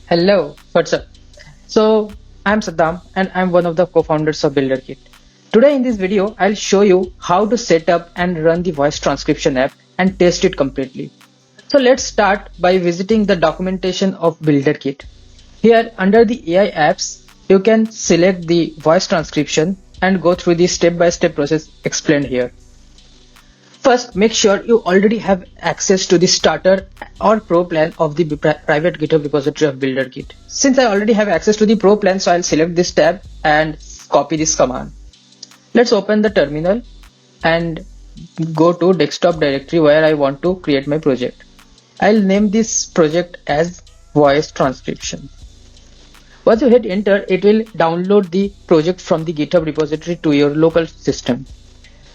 Hello, what's up? So, I'm Saddam and I'm one of the co-founders of Builderkit. Today in this video, I'll show you how to set up and run the voice transcription app and test it completely. So let's start by visiting the documentation of Builderkit. Here under the AI apps, you can select the voice transcription and go through the step-by-step process explained here. First, make sure you already have access to the starter or pro plan of the private GitHub repository of Builderkit. Since I already have access to the pro plan, so I'll select this tab and copy this command. Let's open the terminal and go to desktop directory where I want to create my project. I'll name this project as voice transcription. Once you hit enter, it will download the project from the GitHub repository to your local system.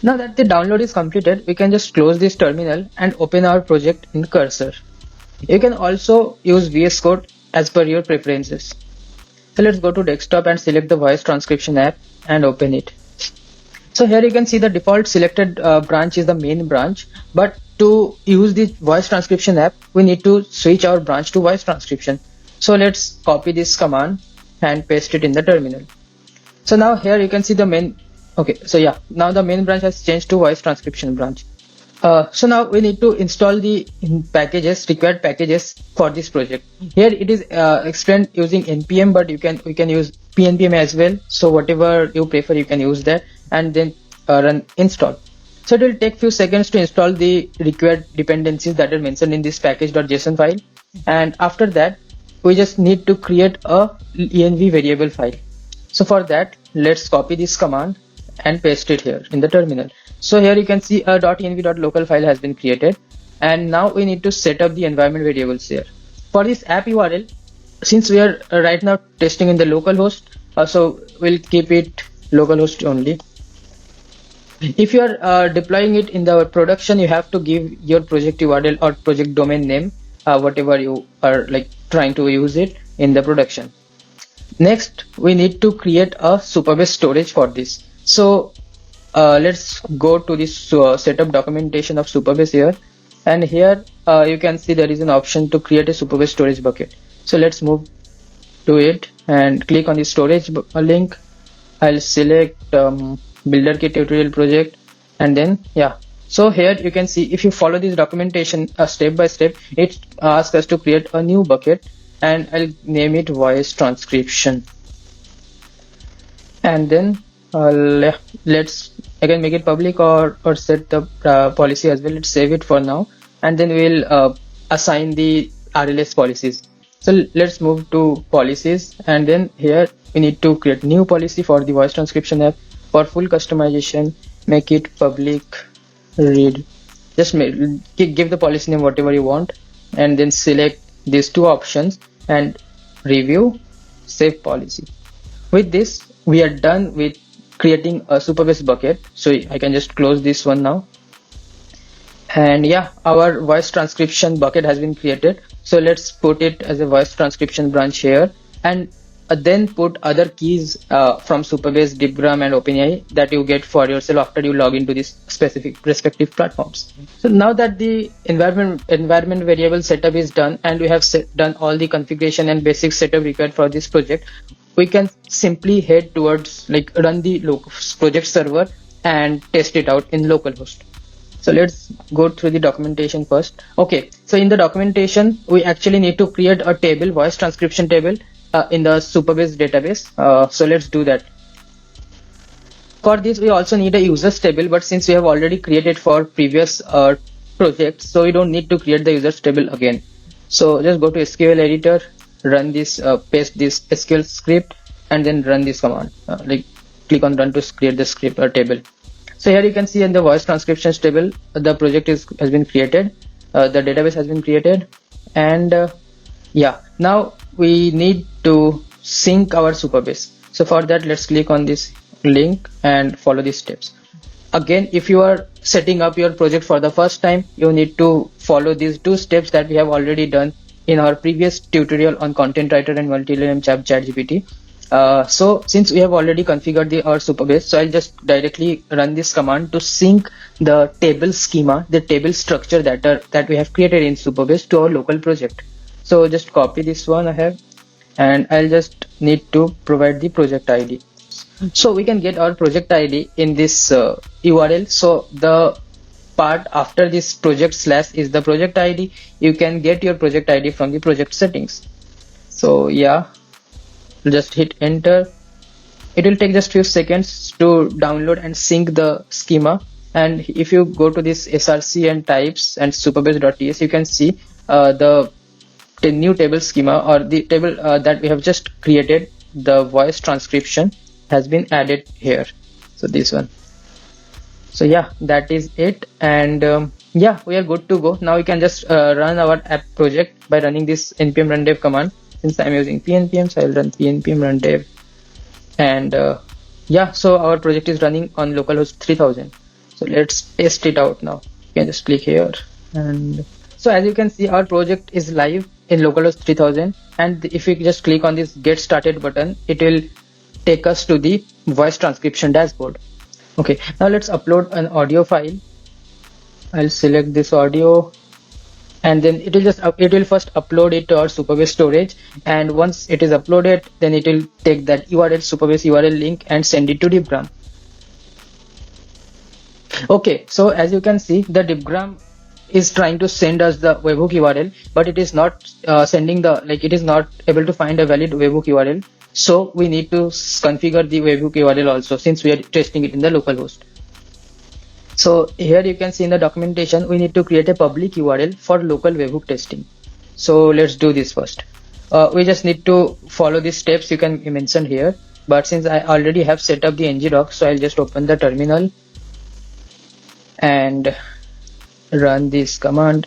Now that the download is completed, we can just close this terminal and open our project in Cursor. You can also use VS Code as per your preferences. So let's go to desktop and select the voice transcription app and open it. So here you can see the default selected branch is the main branch, but to use the voice transcription app, we need to switch our branch to voice transcription. So let's copy this command and paste it in the terminal. So now here you can see the main. Okay, so yeah, now the main branch has changed to voice transcription branch. So now we need to install the required packages for this project. Here it is explained using npm, but we can use pnpm as well. So whatever you prefer, you can use that and then run install. So it will take few seconds to install the required dependencies that are mentioned in this package.json file. And after that, we just need to create a env variable file. So for that, let's copy this command and paste it here in the terminal. So here you can see a .env.local file has been created, and now we need to set up the environment variables here. For this app URL, since we are right now testing in the localhost, so we'll keep it localhost only. If you are deploying it in the production, you have to give your project URL or project domain name, whatever you are like trying to use it in the production. Next, we need to create a Superbase storage for this. So let's go to this setup documentation of Superbase here, and here you can see there is an option to create a Superbase storage bucket. So let's move to it and click on the storage link. I'll select Builderkit tutorial project, and then yeah. So here you can see if you follow this documentation step by step, it asks us to create a new bucket, and I'll name it voice transcription. And then let's again make it public or set the policy as well. Let's save it for now, and then we'll assign the RLS policies. So let's move to policies, and then here we need to create new policy for the voice transcription app. For full customization, make it public read. Just give the policy name whatever you want, and then select these two options and review, save policy. With this, we are done with creating a Superbase bucket. So I can just close this one now. And yeah, our voice transcription bucket has been created. So let's put it as a voice transcription branch here, and then put other keys from Superbase, Deepgram, and OpenAI that you get for yourself after you log into these specific respective platforms. So now that the environment variable setup is done, and we have done all the configuration and basic setup required for this project, we can simply head towards like run the project server and test it out in localhost. So let's go through the documentation first. Okay, so in the documentation, we actually need to create a table, voice transcription table, in the Superbase database. So let's do that. For this, we also need a users table, but since we have already created for previous projects, so we don't need to create the users table again. So just go to SQL editor, run this, paste this SQL script, and then run this command. Like click on run to create the script or table. So here you can see in the voice transcriptions table, the project has been created, the database has been created, and yeah, now we need to sync our Superbase. So for that, let's click on this link and follow these steps. Again, if you are setting up your project for the first time, you need to follow these two steps that we have already done in our previous tutorial on content writer and multi-language ChatGPT. So since we have already configured our Superbase, so I'll just directly run this command to sync the table schema, the table structure that we have created in Superbase to our local project. So just copy this one I have and I'll just need to provide the project ID. So we can get our project ID in this URL. So the part after this project slash is the project ID. You can get your project ID from the project settings. So yeah, just hit enter. It will take just few seconds to download and sync the schema. And if you go to this src and types and superbase.ts, you can see the new table schema, or the table that we have just created. The voice transcription has been added here. So this one. So yeah, that is it. And yeah, we are good to go. Now we can just run our app project by running this npm run dev command. Since I'm using pnpm, so I'll run pnpm run dev. And yeah, so our project is running on localhost 3000. So let's test it out now. You can just click here, and so as you can see, our project is live in localhost 3000. And if you just click on this get started button, it will take us to the voice transcription dashboard. Okay, now let's upload an audio file. I'll select this audio, and then it will first upload it to our Superbase storage. And once it is uploaded, then it will take that URL, Superbase URL link, and send it to Deepgram. Okay, so as you can see, the Deepgram is trying to send us the webhook URL, but it is not sending the, like, it is not able to find a valid webhook URL. So we need to configure the webhook URL also, since we are testing it in the localhost. So here you can see in the documentation, we need to create a public URL for local webhook testing. So let's do this first. We just need to follow these steps you can mention here. But since I already have set up the ngrok, so I'll just open the terminal and run this command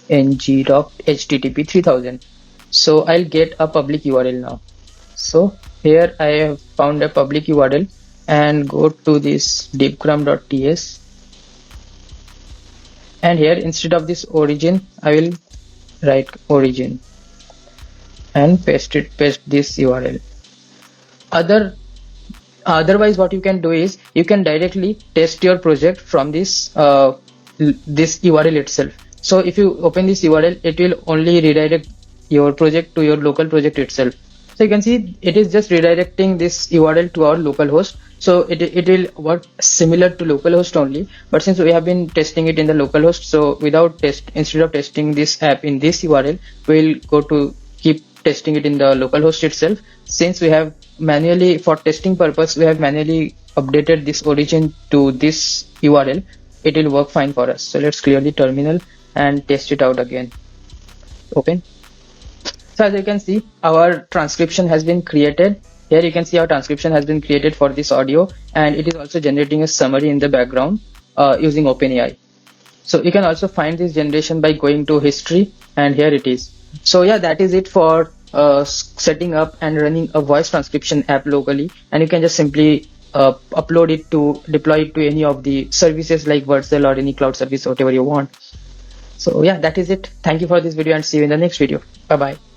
ngrok http 3000. So I'll get a public URL now. So here I have found a public URL, and go to this deepgram.ts, and here instead of this origin, I will write origin and paste this URL. Otherwise what you can do is you can directly test your project from this this URL itself. So if you open this URL, it will only redirect your project to your local project itself. So you can see it is just redirecting this URL to our local host. So it will work similar to localhost only, but since we have been testing it in the localhost, so instead of testing this app in this URL, we'll go to keep testing it in the localhost itself. Since we have manually, for testing purpose, we have manually updated this origin to this URL, it will work fine for us. So let's clear the terminal and test it out again. Open. So as you can see, our transcription has been created. Here you can see our transcription has been created for this audio, and it is also generating a summary in the background using OpenAI. So you can also find this generation by going to history, and here it is. So yeah, that is it for setting up and running a voice transcription app locally, and you can just simply upload it to deploy it to any of the services like Vercel or any cloud service, whatever you want. So yeah, that is it. Thank you for this video, and see you in the next video. Bye bye.